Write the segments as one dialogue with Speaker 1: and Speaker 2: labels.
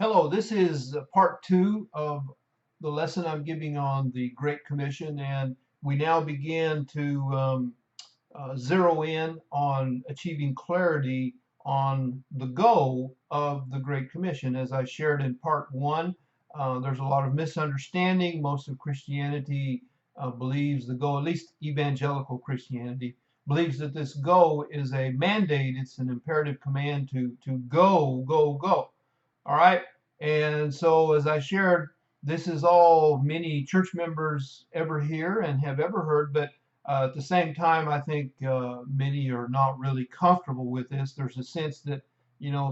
Speaker 1: Hello, this is part two of the lesson I'm giving on the Great Commission, and we now begin to zero in on achieving clarity on the goal of the Great Commission. As I shared in part one, there's a lot of misunderstanding. Most of Christianity believes the goal, at least evangelical Christianity, believes that this go is a mandate, it's an imperative command to go, go, go. All right. And so, as I shared, this is all many church members ever hear and have ever heard, but at the same time, I think many are not really comfortable with this. There's a sense that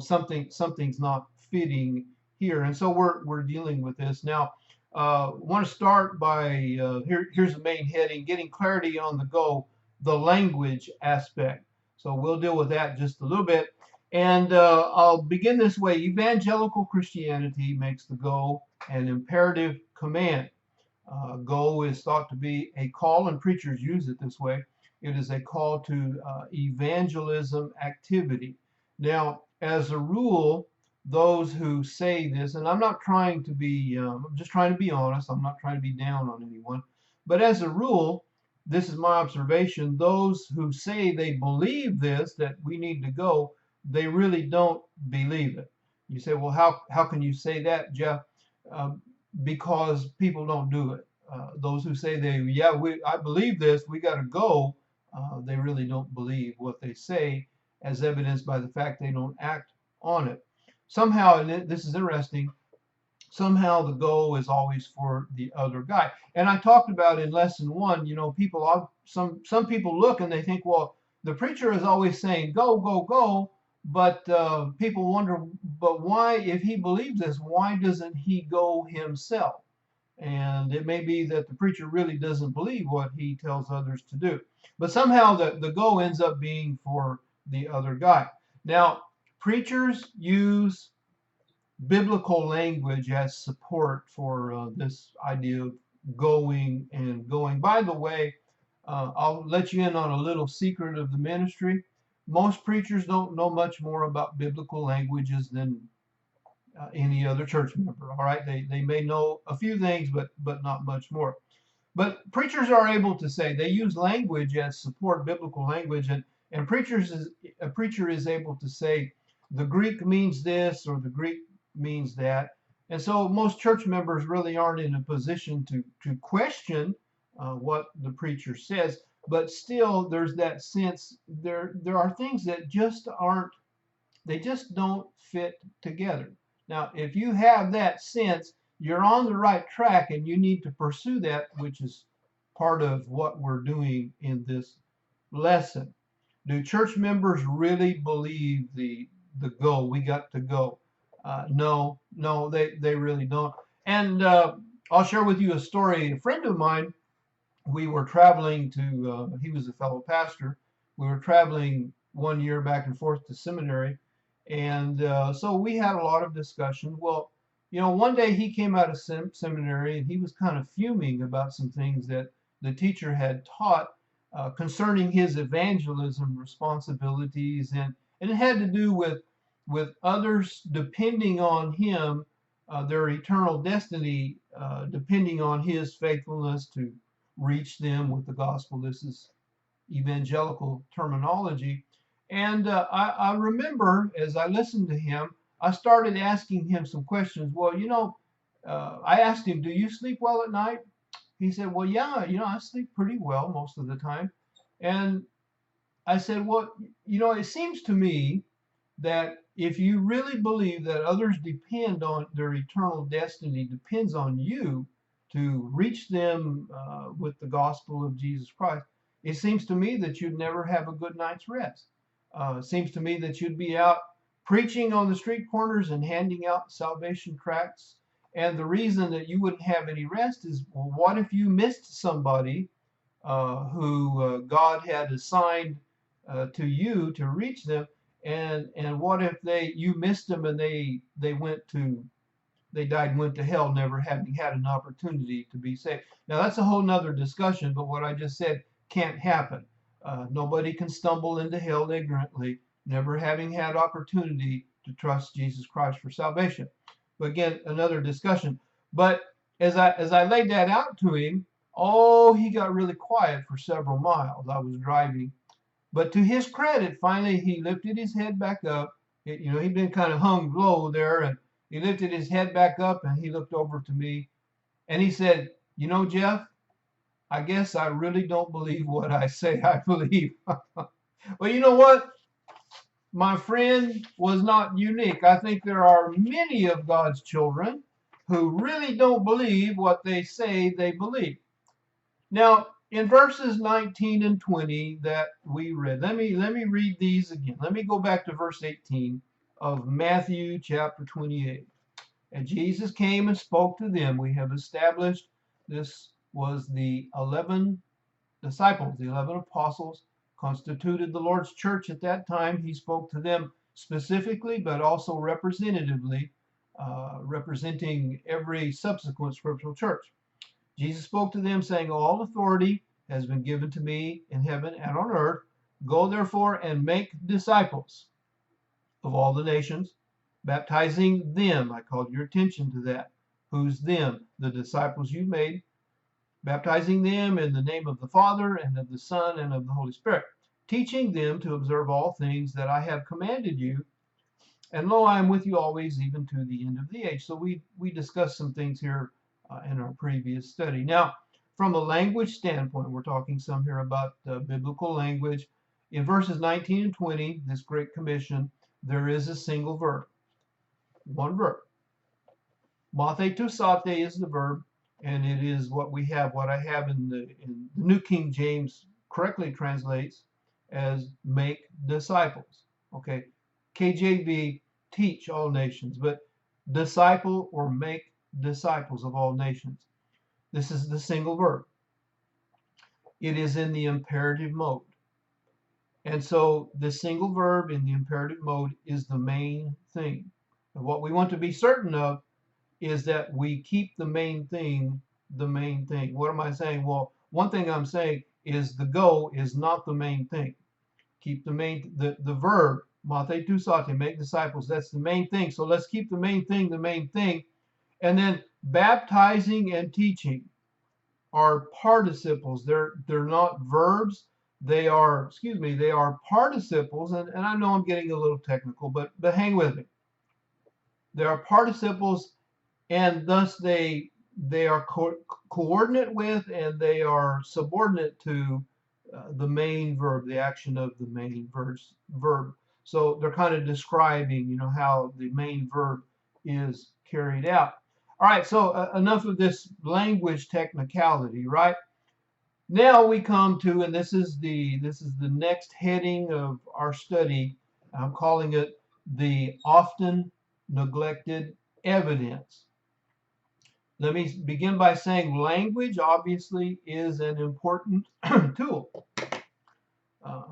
Speaker 1: something's not fitting here, and so we're dealing with this now. Want to start by here's the main heading: getting clarity on the go, the language aspect. So we'll deal with that just a little bit. And I'll begin this way. Evangelical Christianity makes the go an imperative command. Go is thought to be a call, and preachers use it this way. It is a call to evangelism activity. Now, as a rule, those who say this, and I'm not trying to be, I'm just trying to be honest, I'm not trying to be down on anyone, but as a rule, this is my observation, those who say they believe this, that we need to go, they really don't believe it. You say, well, how can you say that, Jeff? Uh, because people don't do it. Those who say I believe this, we got to go, they really don't believe what they say, as evidenced by the fact they don't act on it. Somehow, and this is interesting, somehow the goal is always for the other guy. And I talked about in lesson one, some people look and they think, well, the preacher is always saying go, go, go, but people wonder, but why, if he believes this, why doesn't he go himself? And it may be that the preacher really doesn't believe what he tells others to do. But somehow the go ends up being for the other guy. Now, preachers use biblical language as support for this idea of going and going. By the way, I'll let you in on a little secret of the ministry. Most preachers don't know much more about biblical languages than any other church member. All right, they may know a few things, but not much more. But preachers are able to say they use language as support, biblical language, and a preacher is able to say the Greek means this or the Greek means that, and so most church members really aren't in a position to question what the preacher says. But still, there's that sense there are things that just aren't, they just don't fit together. Now, if you have that sense, you're on the right track and you need to pursue that, which is part of what we're doing in this lesson. Do church members really believe the go? We got to go. No, they really don't. And I'll share with you a story. A friend of mine, we were traveling to, he was a fellow pastor. We were traveling one year back and forth to seminary. And so we had a lot of discussion. Well, one day he came out of seminary and he was kind of fuming about some things that the teacher had taught concerning his evangelism responsibilities. And it had to do with others depending on him, their eternal destiny, depending on his faithfulness to reach them with the gospel. This is evangelical terminology. And I remember as I listened to him, I started asking him some questions. Well, I asked him, do you sleep well at night? He said, well, yeah, I sleep pretty well most of the time. And I said, well, it seems to me that if you really believe that others depend on their eternal destiny, depends on you to reach them with the gospel of Jesus Christ, it seems to me that you'd never have a good night's rest. It seems to me that you'd be out preaching on the street corners and handing out salvation tracts. And the reason that you wouldn't have any rest is, well, what if you missed somebody who God had assigned to you to reach them? And what if you missed them and they died and went to hell, never having had an opportunity to be saved? Now that's a whole nother discussion, but what I just said can't happen. Nobody can stumble into hell ignorantly, never having had opportunity to trust Jesus Christ for salvation. But again, another discussion. But as I laid that out to him, oh, he got really quiet for several miles. I was driving. But to his credit, finally he lifted his head back up. He'd been kind of hung low there, and he lifted his head back up and he looked over to me and he said, Jeff, I guess I really don't believe what I say I believe. Well, you know what? My friend was not unique. I think there are many of God's children who really don't believe what they say they believe. Now, in verses 19 and 20 that we read, let me read these again. Let me go back to verse 18 of Matthew chapter 28. And Jesus came and spoke to them. We have established this was the 11 disciples, the 11 apostles, constituted the Lord's church at that time. He spoke to them specifically, but also representatively, representing every subsequent scriptural church. Jesus spoke to them, saying, all authority has been given to me in heaven and on earth. Go therefore and make disciples of all the nations, baptizing them. I called your attention to that. Who's them? The disciples you've made. Baptizing them in the name of the Father and of the Son and of the Holy Spirit, teaching them to observe all things that I have commanded you. And lo, I am with you always, even to the end of the age. So we discussed some things here in our previous study. Now, from a language standpoint, we're talking some here about biblical language. In verses 19 and 20, this Great Commission, there is a single verb, one verb. Mathe tu sate is the verb, and it is what I have in the New King James correctly translates as make disciples. Okay, KJV, teach all nations, but disciple or make disciples of all nations. This is the single verb. It is in the imperative mode. And so the single verb in the imperative mode is the main thing. And what we want to be certain of is that we keep the main thing the main thing. What am I saying? Well, one thing I'm saying is the go is not the main thing. Keep the verb, mate tu sate, make disciples, that's the main thing. So let's keep the main thing the main thing. And then baptizing and teaching are participles. They're not verbs. They are participles. And I know I'm getting a little technical, but hang with me. They are participles, and thus they are coordinate with and they are subordinate to the main verb, the action of the main verb. So they're kind of describing, how the main verb is carried out. All right, so enough of this language technicality, right? Now we come to, and this is the next heading of our study. I'm calling it the often neglected evidence. Let me begin by saying language obviously is an important tool.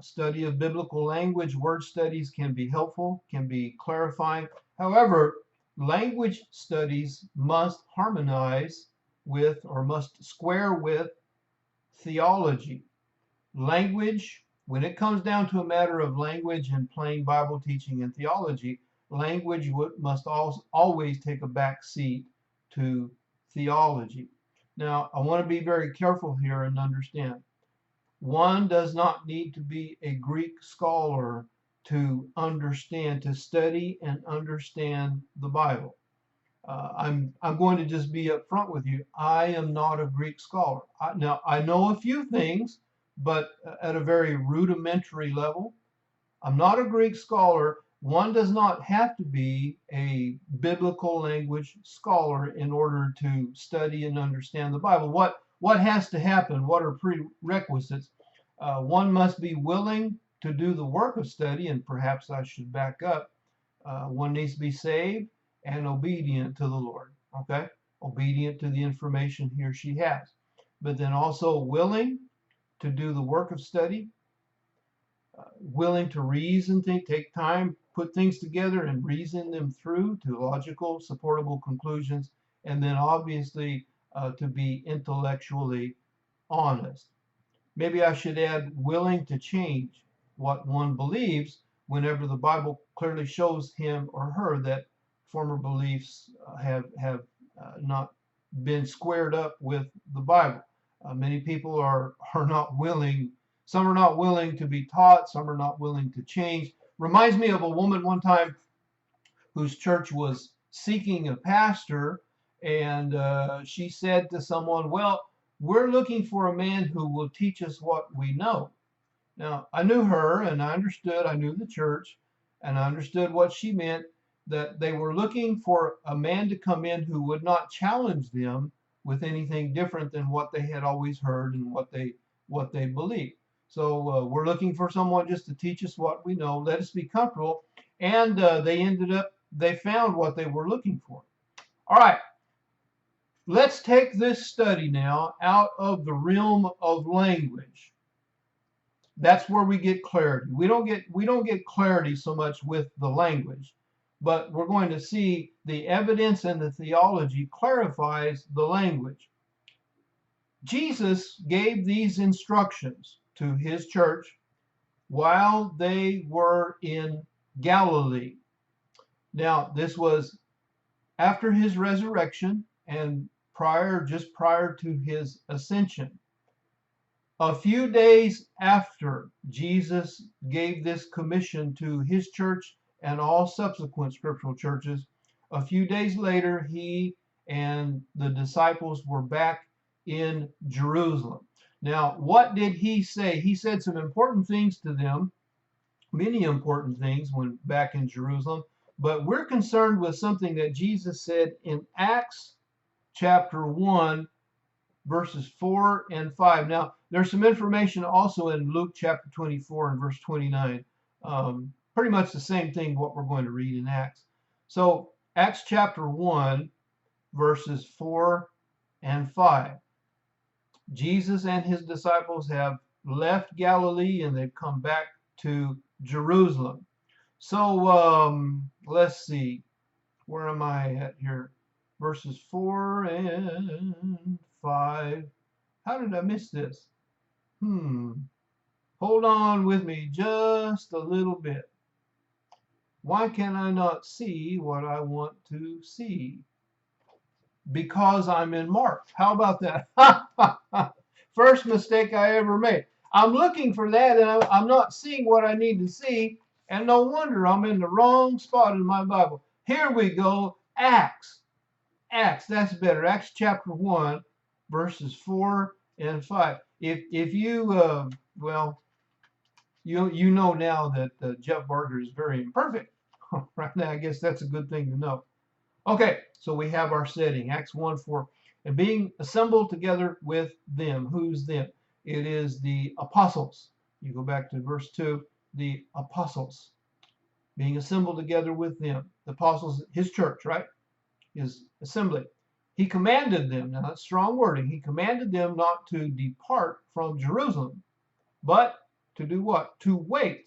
Speaker 1: Study of biblical language, word studies can be helpful, can be clarifying. However, language studies must harmonize with or must square with theology. Language, when it comes down to a matter of language and plain Bible teaching and theology, language must always take a back seat to theology. Now, I want to be very careful here and understand. One does not need to be a Greek scholar to understand, to study and understand the Bible. I'm going to just be upfront with you. I am not a Greek scholar. Now, I know a few things, but at a very rudimentary level. I'm not a Greek scholar. One does not have to be a biblical language scholar in order to study and understand the Bible. What has to happen? What are prerequisites? One must be willing to do the work of study, and perhaps I should back up. One needs to be saved and obedient to the Lord, okay? Obedient to the information he or she has. But then also willing to do the work of study, willing to reason, take time, put things together and reason them through to logical, supportable conclusions, and then obviously to be intellectually honest. Maybe I should add willing to change what one believes whenever the Bible clearly shows him or her that former beliefs have not been squared up with the Bible. Many people are not willing. Some are not willing to be taught. Some are not willing to change. Reminds me of a woman one time whose church was seeking a pastor, and she said to someone, "Well, we're looking for a man who will teach us what we know." Now, I knew her and I understood, I knew the church, and I understood what she meant, that they were looking for a man to come in who would not challenge them with anything different than what they had always heard and what they believed. So we're looking for someone just to teach us what we know, let us be comfortable, and they found what they were looking for. All right, let's take this study now out of the realm of language. That's where we get clarity. We don't get clarity so much with the language, but we're going to see the evidence and the theology clarifies the language. Jesus gave these instructions to his church while they were in Galilee. Now, this was after his resurrection and just prior to his ascension. A few days after Jesus gave this commission to his church and all subsequent scriptural churches, a few days later, he and the disciples were back in Jerusalem. Now, what did he say? He said some important things to them, many important things when back in Jerusalem, but we're concerned with something that Jesus said in Acts chapter 1, verses 4 and 5. Now, there's some information also in Luke chapter 24 and verse 29. Pretty much the same thing what we're going to read in Acts. So, Acts chapter 1, verses 4 and 5. Jesus and his disciples have left Galilee and they've come back to Jerusalem. So, let's see. Where am I at here? Verses 4 and 5. How did I miss this? Hold on with me just a little bit. Why can I not see what I want to see? Because I'm in Mark. How about that? First mistake I ever made. I'm looking for that and I'm not seeing what I need to see. And no wonder I'm in the wrong spot in my Bible. Here we go. Acts. That's better. Acts chapter 1, verses 4 and 5. If you, well, you know now that Jeff Barker is very imperfect. Right now, I guess that's a good thing to know. Okay, so we have our setting, Acts 1, 4. And being assembled together with them. Who's them? It is the apostles. You go back to verse 2, the apostles. Being assembled together with them. The apostles, his church, right? His assembly. He commanded them, now that's strong wording, he commanded them not to depart from Jerusalem, but to do what? To wait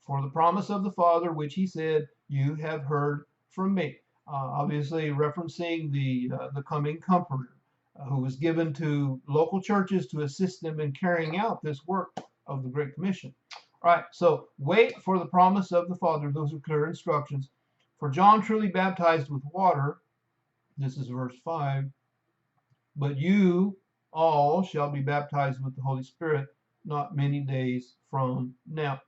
Speaker 1: for the promise of the Father, which he said, you have heard from me. Obviously referencing the coming Comforter, who was given to local churches to assist them in carrying out this work of the Great Commission. All right, so wait for the promise of the Father. Those are clear instructions. For John truly baptized with water, this is verse 5, but you all shall be baptized with the Holy Spirit not many days from now.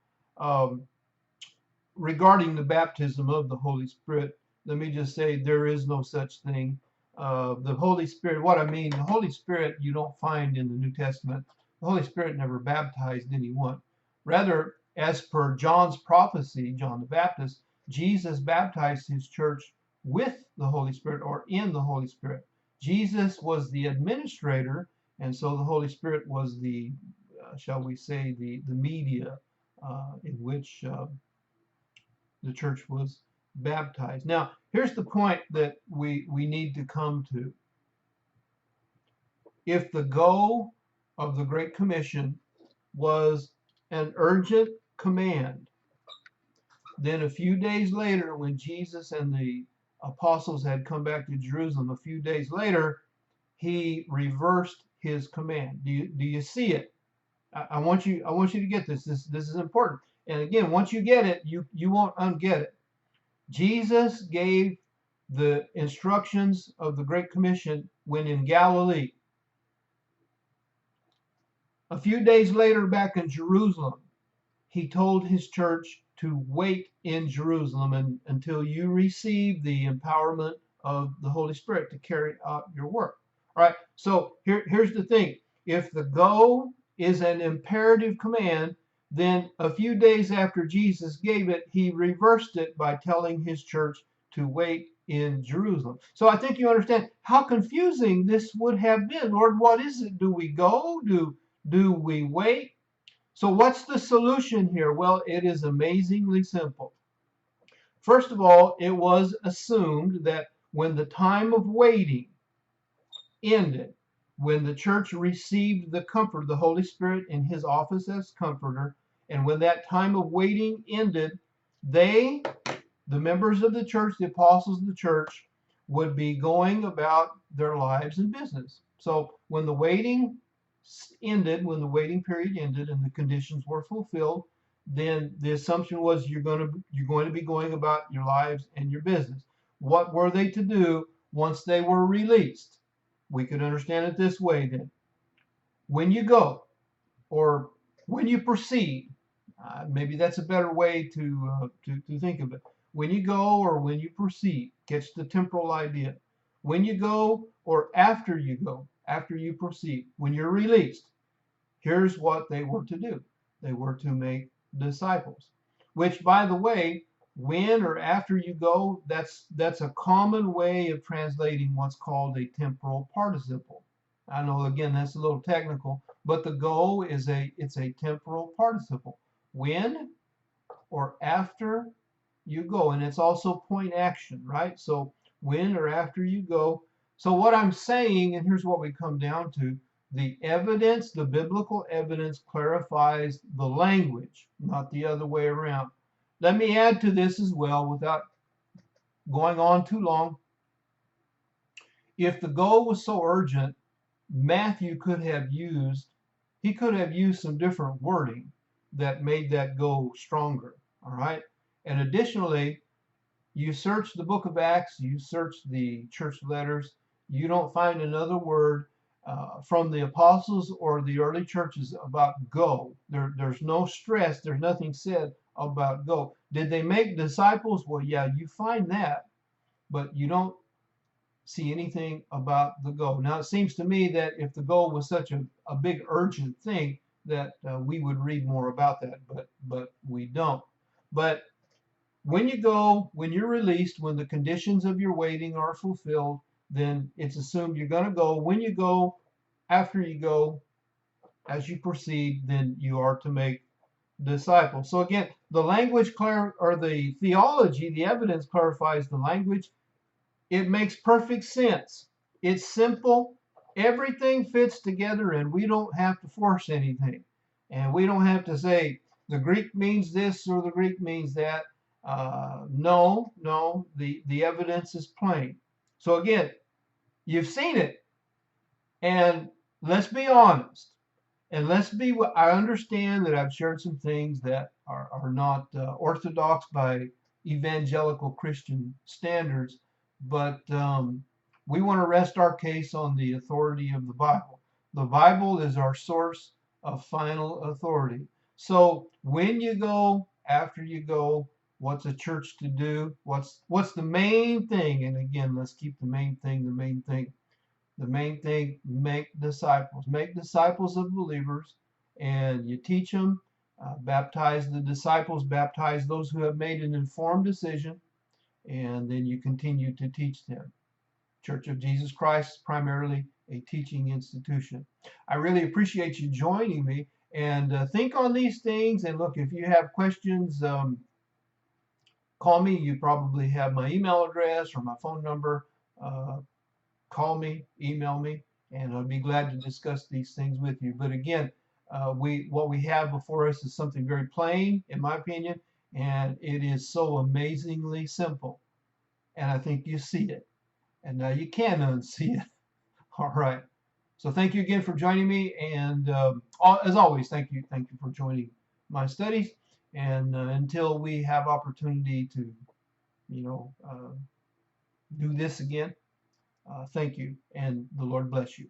Speaker 1: Regarding the baptism of the Holy Spirit, let me just say there is no such thing. The Holy Spirit, what I mean, the Holy Spirit you don't find in the New Testament. The Holy Spirit never baptized anyone. Rather, as per John's prophecy, John the Baptist, Jesus baptized his church with the Holy Spirit or in the Holy Spirit. Jesus was the administrator, and so the Holy Spirit was the, shall we say, the media in which the church was baptized. Now, here's the point that we need to come to. If the goal of the Great Commission was an urgent command, then a few days later, when Jesus and the apostles had come back to Jerusalem, a few days later, he reversed his command. Do you see it? I want you to get this. This is important. And again, once you get it, you won't unget it. Jesus gave the instructions of the Great Commission when in Galilee. A few days later, back in Jerusalem, he told his church to wait in Jerusalem until you receive the empowerment of the Holy Spirit to carry out your work. All right, so here's the thing. If the go is an imperative command, then a few days after Jesus gave it, he reversed it by telling his church to wait in Jerusalem. So I think you understand how confusing this would have been. Lord, what is it? Do we go? Do we wait? So what's the solution here? Well, it is amazingly simple. First of all, it was assumed that when the time of waiting ended, when the church received the comfort of the Holy Spirit in his office as comforter, and when that time of waiting ended, they, the members of the church, the apostles of the church, would be going about their lives and business. So when the waiting ended, when the waiting period ended and the conditions were fulfilled, then the assumption was you're going to be going about your lives and your business. What were they to do once they were released? We could understand it this way then. When you go, or when you proceed, maybe that's a better way to think of it. When you go or when you proceed, gets the temporal idea. When you go or after you go, after you proceed, when you're released, here's what they were to do. They were to make disciples, which, by the way, when or after you go, that's a common way of translating what's called a temporal participle. I know, again, that's a little technical, but the go is it's a temporal participle. When or after you go, and it's also point action, right? So when or after you go. So what I'm saying, and here's what we come down to, the evidence, the biblical evidence clarifies the language, not the other way around. Let me add to this as well without going on too long. If the goal was so urgent, Matthew he could have used some different wording that made that goal stronger, all right? And additionally, you search the book of Acts, you search the church letters, you don't find another word from the apostles or the early churches about go. There's no stress, there's nothing said about go. Did they make disciples? Well, yeah, you find that, but you don't see anything about the go. Now, it seems to me that if the go was such a big urgent thing, that we would read more about that, but we don't. But when you go, when you're released, when the conditions of your waiting are fulfilled, then it's assumed you're going to go. When you go, after you go, as you proceed, then you are to make disciples. So again, the language or the theology, the evidence clarifies the language. It makes perfect sense. It's simple. Everything fits together, and we don't have to force anything. And we don't have to say the Greek means this or the Greek means that. No, the evidence is plain. So again, you've seen it, and let's be honest. And I understand that I've shared some things that are not orthodox by evangelical Christian standards, but we want to rest our case on the authority of the Bible. The Bible is our source of final authority. So when you go, after you go, what's a church to do? What's the main thing? And again, let's keep the main thing the main thing. The main thing, make disciples. Make disciples of believers, and you teach them, baptize the disciples, baptize those who have made an informed decision, and then you continue to teach them. Church of Jesus Christ is primarily a teaching institution. I really appreciate you joining me, and think on these things. And look, if you have questions, call me. You probably have my email address or my phone number. Call me, email me, and I'll be glad to discuss these things with you. But again, what we have before us is something very plain, in my opinion, and it is so amazingly simple. And I think you see it. And now you can unsee it. All right. So thank you again for joining me. And as always, thank you for joining my studies. And until we have opportunity to, do this again. Thank you, and the Lord bless you.